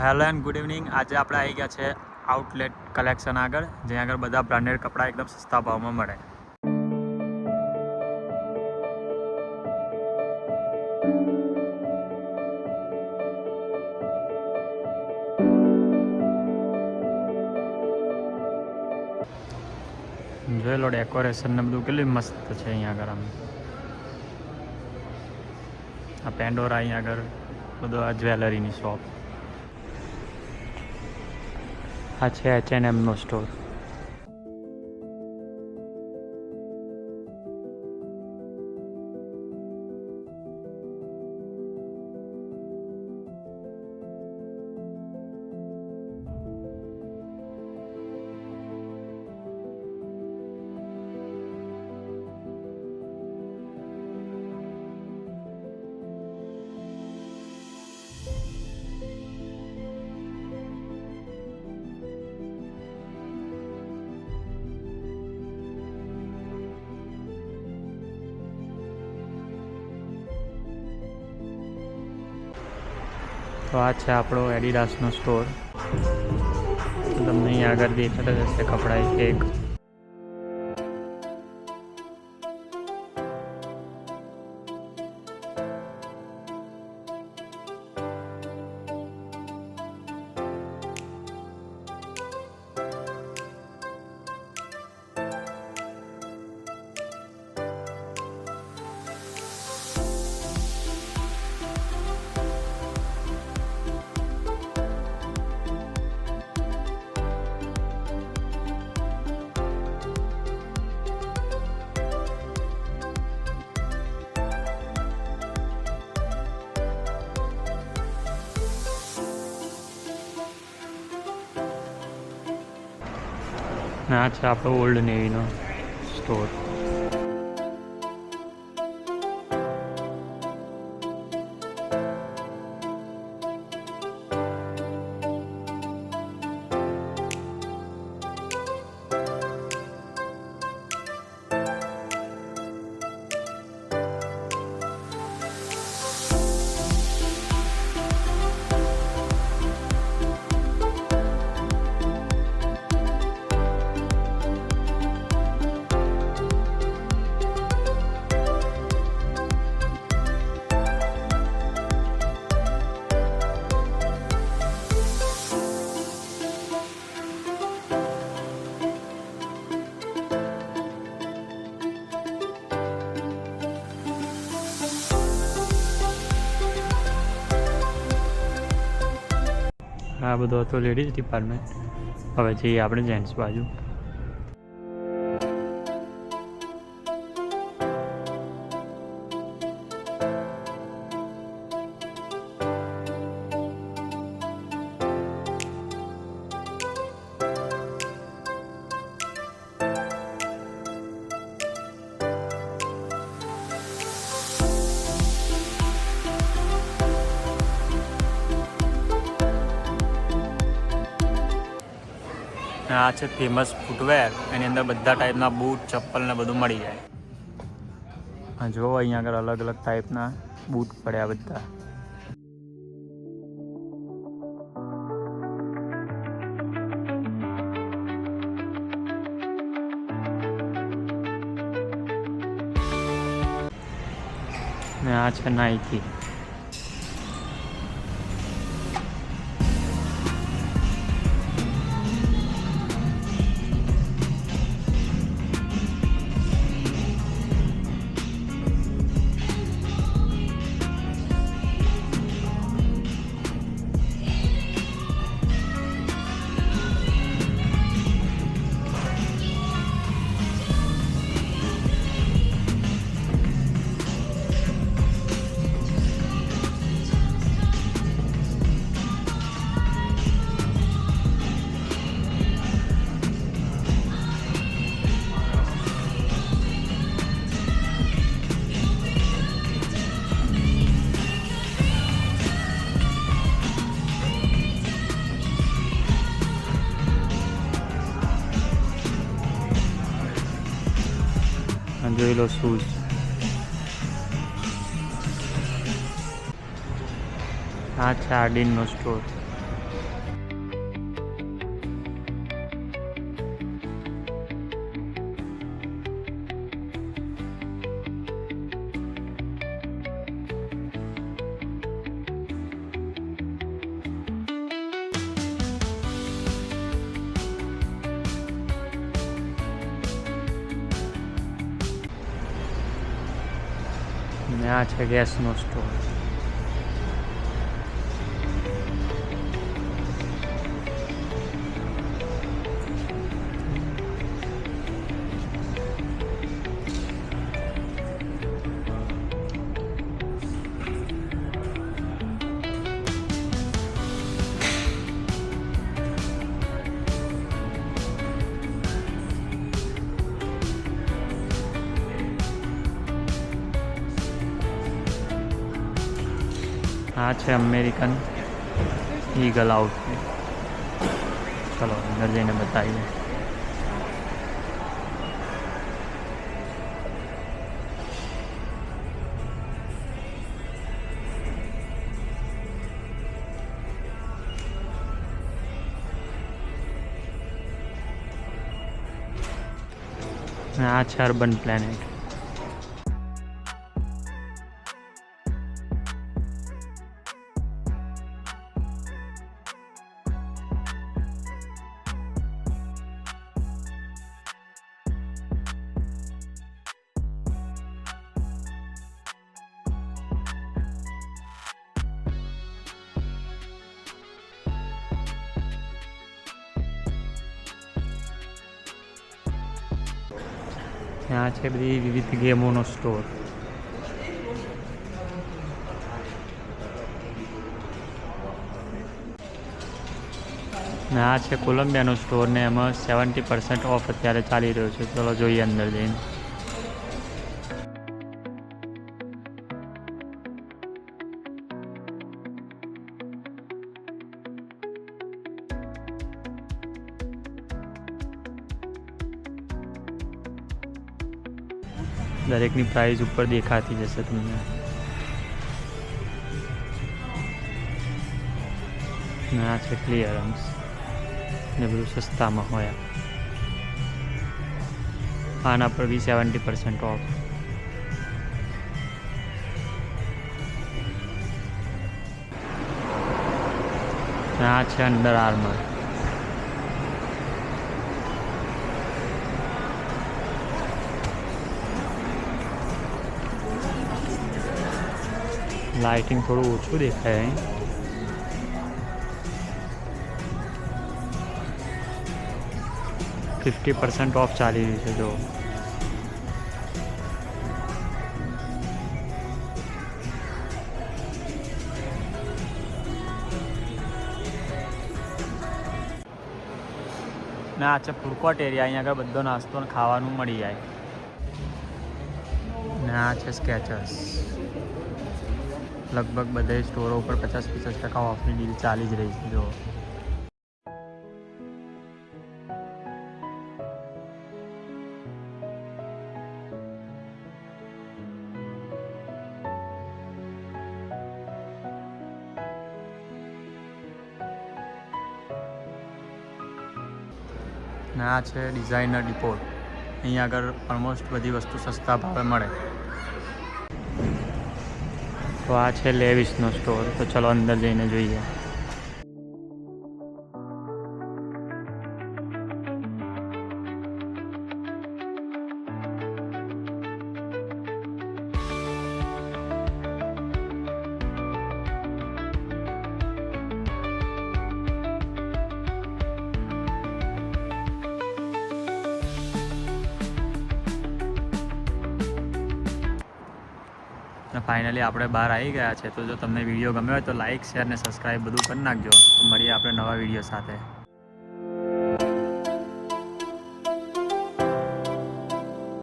Hello and good evening. આજે આપણે આવી ગયા છે આઉટલેટ કલેક્શન આગળ, જ્યાં આગળ બધા બ્રાન્ડેડ કપડાં એકદમ સસ્તા ભાવમાં મળે. જોઈ લો ડેકોરેશન ને બધું કેટલી મસ્ત છે અહીંયા આગળ. આ પેન્ડોરા અહીંયા આગળ બધું આ જ્વેલરીની શોપ. આ છે H&M નો સ્ટોર. તો આ છે આપણો એડિડાસનો સ્ટોર. તમને અહીં આગળ દેખાતા જશે કપડાં એક. આ છે આપણો ઓલ્ડ નેવીનો સ્ટોર. આ બધું હતું લેડીઝ ડિપાર્ટમેન્ટ. હવે જઈએ આપણે જેન્ટ્સ બાજુ. આ છે ફેમસ ફૂટવેર. એની અંદર બધા ટાઈપના બૂટ, ચપ્પલ ને બધું મળી જાય. જો અહીંયા આગળ અલગ અલગ ટાઈપના બૂટ પડ્યા બધા. ને આ છે નાઇકી. જોઈ લો શૂઝ. આ છે આર્ડિનનો સ્ટોર. ને આ છે ગેસનો સ્ટોર. આ છે અમેરિકન ઈગલ આઉટફિટ. ચલો અંદર જઈને બતાવીએ. આ છે અર્બન પ્લેનેટ. ત્યાં છે બધી વિવિધ ગેમોનો સ્ટોર. ને આ છે કોલંબિયાનો સ્ટોર ને એમાં 70% ઓફ અત્યારે ચાલી રહ્યો છે. ચલો જોઈએ અંદર જઈને. દરેકની પ્રાઇસ ઉપર દેખાતી જશે તમને. આ છે ક્લિયરન્સ ને બધું સસ્તામાં હોય. આના પર બી 70% ઓફ. આ છે અંડર આર્મર. લાઇટિંગ થોડું ઓછું દેખાય અહીં. %50 ઓફ ચાલી રહ્યું છે. જો ના આ છે ફૂડ કોર્ટ એરિયા. અહીંયા આગળ બધો નાસ્તો ને ખાવાનું મળી જાય. ને આ છે સ્કેચર્સ. લગભગ બધા સ્ટોરો ઉપર 50-50% ઓફની ડીલ ચાલી જ રહી છે. જો ને આ છે ડિઝાઇનર ડિપોટ. અહીંયા આગળ ઓલમોસ્ટ બધી વસ્તુ સસ્તા ભાવે મળે. તો આ છે લેવિસનો સ્ટોર. તો ચલો અંદર જઈને જોઈએ. ફાઇનલી આપણે બહાર આવી ગયા છે. તો જો તમને વિડીયો ગમ્યો હોય તો લાઇક, શેર ને સબસ્ક્રાઈબ બધું કરી નાખજો. તો મળીએ આપણે નવા વિડીયો સાથે.